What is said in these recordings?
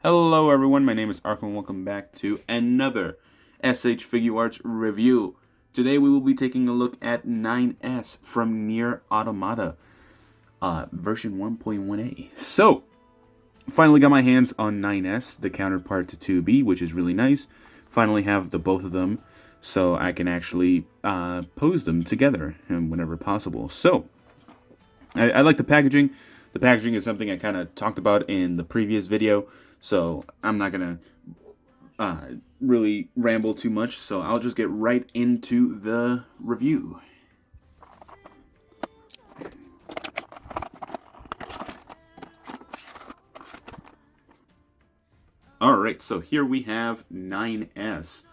Hello everyone, my name is Ark and welcome back to another Figuarts review. Today we will be taking a look at 9S from Nier Automata, version 1.1a. So, finally got my hands on 9S, the counterpart to 2B, which is really nice. Finally have the both of them, so I can actually pose them together whenever possible. So, I like the packaging. The packaging is something I kind of talked about in the previous video, so I'm not going to really ramble too much, so I'll just get right into the review. Alright, so here we have 9S.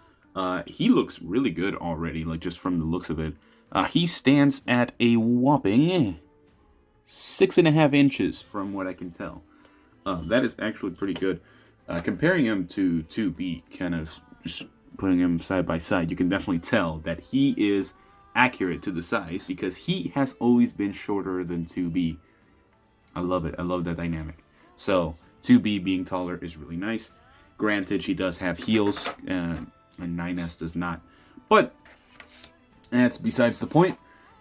He looks really good already, like just from the looks of it. He stands at a whopping 6.5 inches from what I can tell. That is actually pretty good. Comparing him to 2B, kind of just putting him side by side, you can definitely tell that he is accurate to the size because he has always been shorter than 2B. I love it. I love that dynamic. So 2B being taller is really nice. Granted, she does have heels, and 9S does not. But that's besides the point.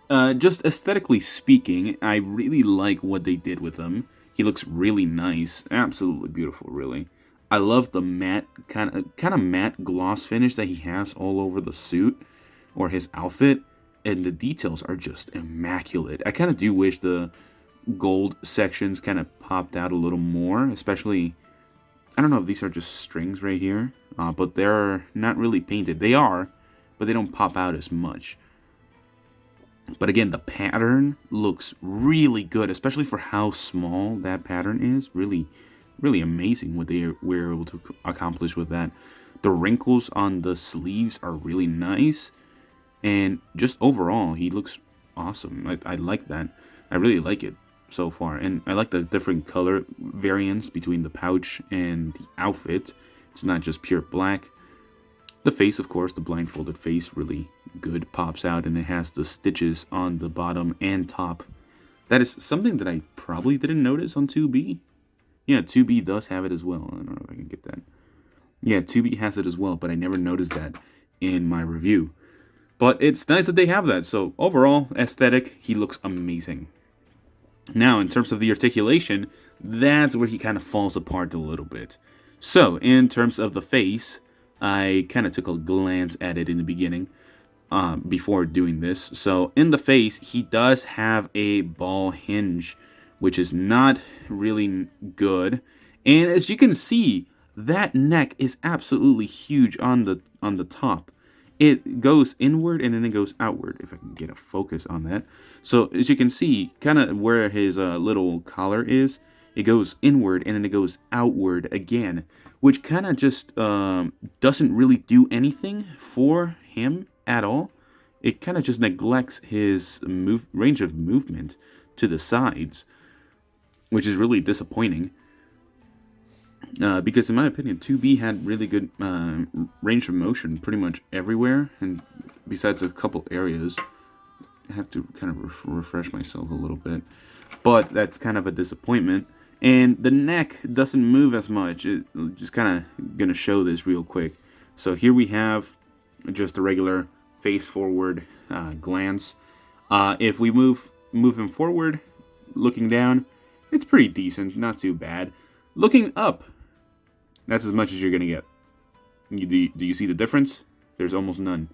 Just aesthetically speaking, I really like what they did with him. He looks really nice, absolutely beautiful, really. I love the matte kind of matte gloss finish that he has all over the suit or his outfit, and the details are just immaculate. I kind of do wish the gold sections kind of popped out a little more, especially. I don't know if these are just strings right here, but they're not really painted. They are, but they don't pop out as much. But again, the pattern looks really good, especially for how small that pattern is. Really, really amazing what they were able to accomplish with that. The wrinkles on the sleeves are really nice. And just overall, he looks awesome. I like that. I really like it so far. And I like the different color variants between the pouch and the outfit. It's not just pure black. The face, of course, the blindfolded face, really good, pops out, and it has the stitches on the bottom and top. That is something that I probably didn't notice on 2B. Yeah, 2B does have it as well. I don't know if I can get that. Yeah, 2B has it as well, but I never noticed that in my review. But it's nice that they have that. So overall, aesthetic, he looks amazing. Now, in terms of the articulation, that's where he kind of falls apart a little bit. So, in terms of the face, I kind of took a glance at it in the beginning before doing this. So in the face, he does have a ball hinge, which is not really good. And as you can see, that neck is absolutely huge on the top. It goes inward and then it goes outward, if I can get a focus on that. So as you can see, kind of where his little collar is, it goes inward and then it goes outward again, which kind of just doesn't really do anything for him at all. It kind of just neglects his range of movement to the sides, which is really disappointing. Because in my opinion, 2B had really good range of motion pretty much everywhere, and besides a couple areas. I have to kind of refresh myself a little bit. But that's kind of a disappointment. And the neck doesn't move as much. It just kind of going to show this real quick. So here we have just a regular face forward glance. If we move him forward, looking down, it's pretty decent, not too bad. Looking up, that's as much as you're going to get. Do you see the difference? There's almost none.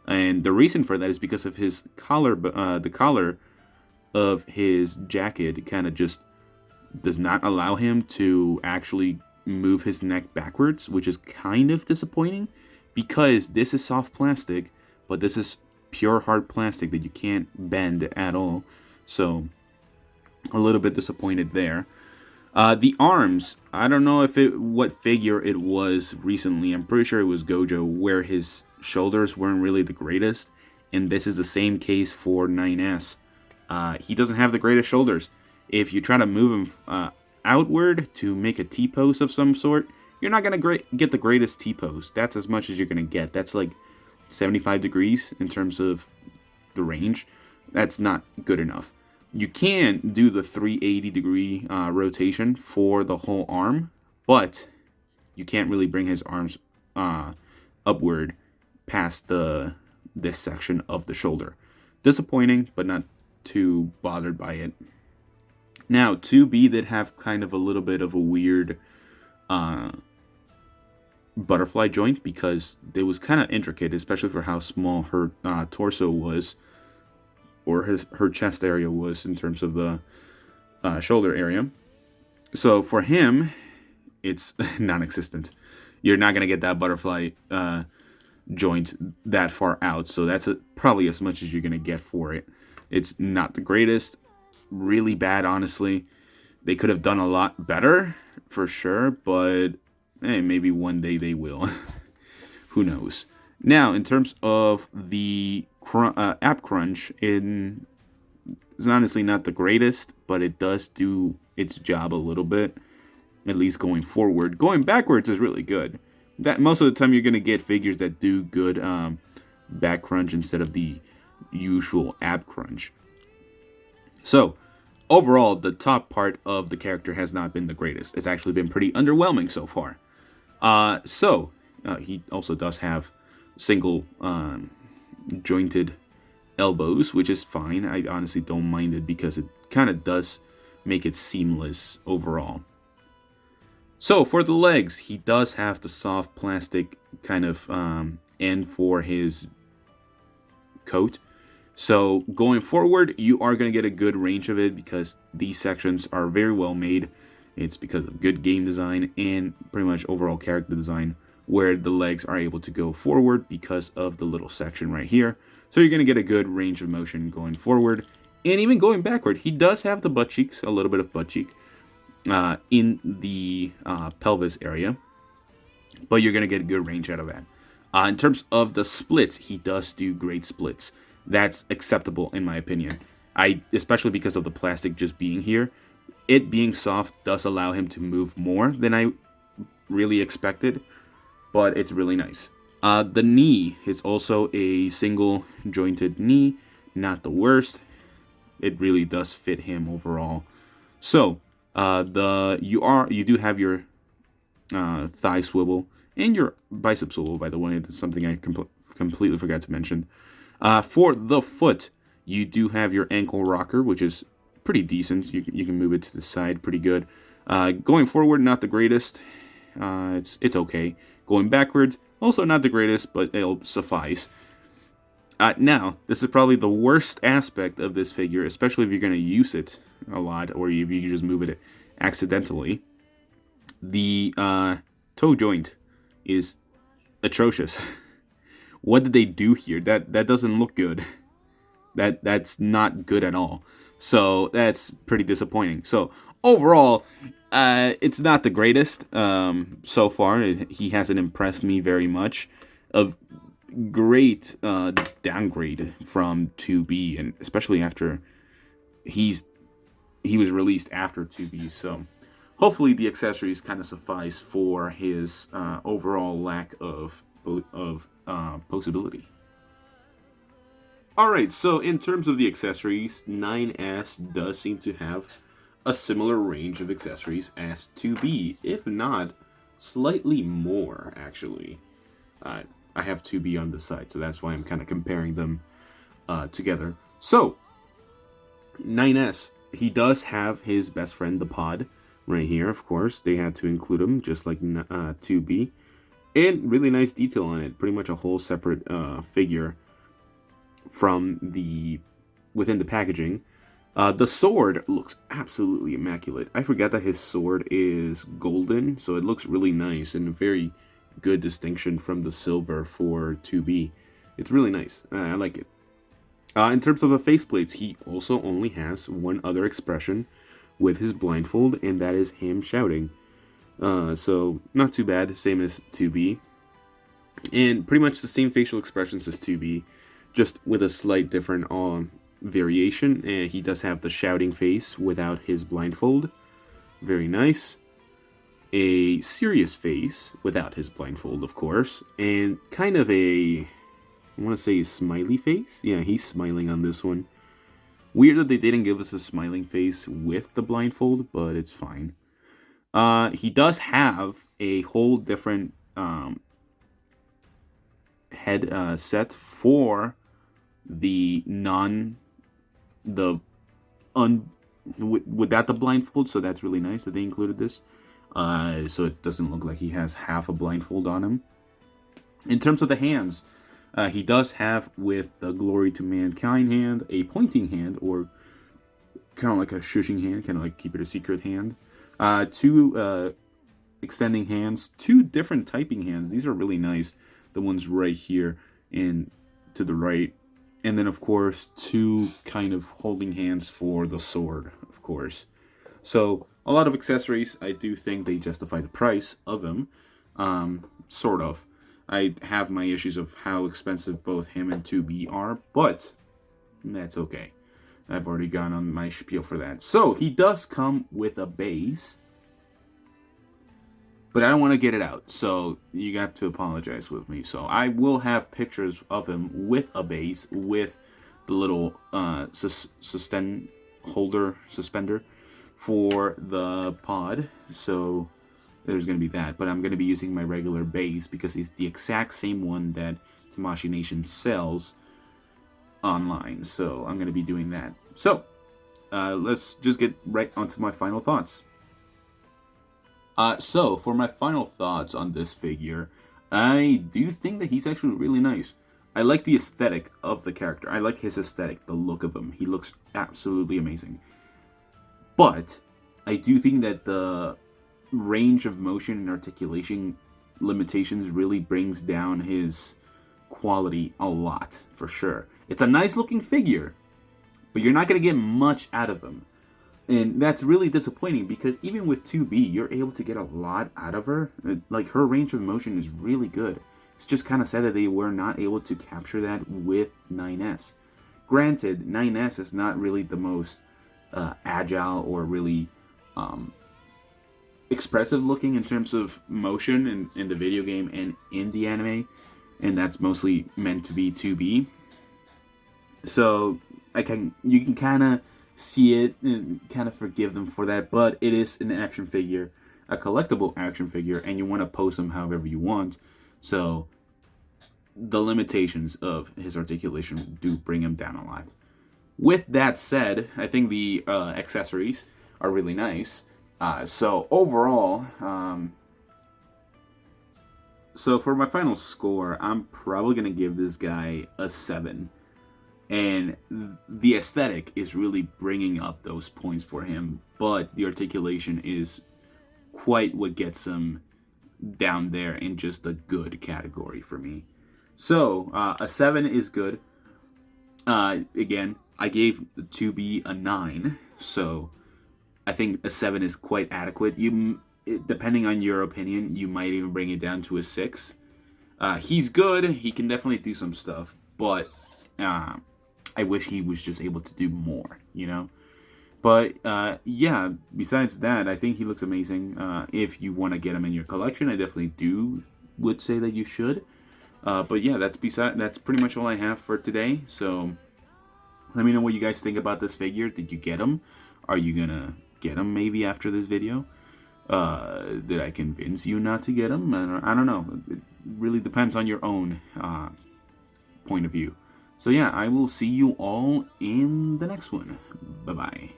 And the reason for that is because of his collar. The collar of his jacket kind of just does not allow him to actually move his neck backwards, which is kind of disappointing because this is soft plastic, but this is pure hard plastic that you can't bend at all. So a little bit disappointed there. The arms, I don't know what figure it was recently. I'm pretty sure it was Gojo, where his shoulders weren't really the greatest, and this is the same case for 9S. He doesn't have the greatest shoulders. If you try to move him outward to make a T-pose of some sort, you're not going to get the greatest T-pose. That's as much as you're going to get. That's like 75 degrees in terms of the range. That's not good enough. You can do the 380 degree rotation for the whole arm, but you can't really bring his arms upward past this section of the shoulder. Disappointing, but not too bothered by it. Now, 2B did have kind of a little bit of a weird butterfly joint because it was kind of intricate, especially for how small her torso was, or her chest area was in terms of the shoulder area. So for him, it's non-existent. You're not going to get that butterfly joint that far out, so that's probably as much as you're going to get for it. It's not the greatest. Really bad, honestly. They could have done a lot better, for sure, but hey, maybe one day they will. Who knows? Now, in terms of the app crunch, it's honestly not the greatest, but it does do its job a little bit, at least going forward. Going backwards is really good. That most of the time you're going to get figures that do good back crunch instead of the usual ab crunch. So, overall, the top part of the character has not been the greatest. It's actually been pretty underwhelming so far. He also does have single jointed elbows, which is fine. I honestly don't mind it because it kind of does make it seamless overall. So, for the legs, he does have the soft plastic kind of end for his coat. So going forward, you are going to get a good range of it because these sections are very well made. It's because of good game design and pretty much overall character design where the legs are able to go forward because of the little section right here. So you're going to get a good range of motion going forward. And even going backward, he does have the butt cheeks, a little bit of butt cheek in the pelvis area. But you're going to get a good range out of that. In terms of the splits, he does do great splits. That's acceptable in my opinion. Especially because of the plastic just being here. It being soft does allow him to move more than I really expected, but it's really nice. The knee is also a single jointed knee, not the worst. It really does fit him overall. So you do have your thigh swivel and your bicep swivel, by the way. That's something I completely forgot to mention. For the foot, you do have your ankle rocker, which is pretty decent. You can move it to the side pretty good. Going forward, not the greatest. It's okay. Going backwards, also not the greatest, but it'll suffice. Now, this is probably the worst aspect of this figure, especially if you're going to use it a lot, or if you just move it accidentally. The toe joint is atrocious. What did they do here? That doesn't look good. That's not good at all. So that's pretty disappointing. So overall, it's not the greatest so far. He hasn't impressed me very much. A great downgrade from 2B, and especially after he was released after 2B. So hopefully the accessories kind of suffice for his overall lack of posability. Alright, so in terms of the accessories, 9S does seem to have a similar range of accessories as 2B, if not slightly more, actually. I have 2B on the side, so that's why I'm kind of comparing them together. So, 9S, he does have his best friend, the Pod, right here, of course. They had to include him, just like 2B. And really nice detail on it. Pretty much a whole separate figure from within the packaging. The sword looks absolutely immaculate. I forgot that his sword is golden, so it looks really nice and a very good distinction from the silver for 2B. It's really nice. I like it. In terms of the faceplates, he also only has one other expression with his blindfold, and that is him shouting. So, not too bad, same as 2B. And pretty much the same facial expressions as 2B, just with a slight different variation. And he does have the shouting face without his blindfold. Very nice. A serious face without his blindfold, of course. And kind of I want to say a smiley face. Yeah, he's smiling on this one. Weird that they didn't give us a smiling face with the blindfold, but it's fine. He does have a whole different head set for the the un without the blindfold, so that's really nice that they included this. So it doesn't look like he has half a blindfold on him. In terms of the hands, he does have, with the Glory to Mankind hand, a pointing hand, or kind of like a shushing hand, kind of like keep it a secret hand. Two extending hands, two different typing hands. These are really nice. The ones right here and to the right. And then, of course, two kind of holding hands for the sword, of course. So, a lot of accessories. I do think they justify the price of him. Sort of. I have my issues of how expensive both him and 2B are, but that's okay. I've already gone on my spiel for that. So, he does come with a base, but I don't want to get it out, so you have to apologize with me. So, I will have pictures of him with a base, with the little suspender for the pod. So, there's going to be that, but I'm going to be using my regular base because it's the exact same one that Tamashii Nation sells online. So I'm going to be doing that. So let's just get right onto my final thoughts. So for my final thoughts on this figure, I do think that he's actually really nice. I like the aesthetic of the character. I like his aesthetic, the look of him. He looks absolutely amazing. But I do think that the range of motion and articulation limitations really brings down his quality a lot, for sure. It's a nice looking figure, but you're not going to get much out of him. And that's really disappointing because even with 2B, you're able to get a lot out of her. Like, her range of motion is really good. It's just kind of sad that they were not able to capture that with 9S. Granted, 9S is not really the most agile or really expressive looking in terms of motion in the video game and in the anime, and that's mostly meant to be 2B. So you can kind of see it and kind of forgive them for that, but it is an action figure, a collectible action figure, and you want to pose them however you want. So the limitations of his articulation do bring him down a lot. With that said, I think the accessories are really nice. So overall, so for my final score, I'm probably going to give this guy a 7. And the aesthetic is really bringing up those points for him, but the articulation is quite what gets him down there in just a good category for me. So, a 7 is good. Again, I gave the 2B a 9, so I think a 7 is quite adequate. Depending on your opinion, you might even bring it down to a 6. He's good. He can definitely do some stuff, but I wish he was just able to do more, you know? But, yeah, besides that, I think he looks amazing. If you want to get him in your collection, I definitely would say that you should. But yeah, that's pretty much all I have for today. So let me know what you guys think about this figure. Did you get him? Are you gonna get him maybe after this video? Did I convince you not to get him? I don't know. It really depends on your own point of view. So yeah, I will see you all in the next one. Bye-bye.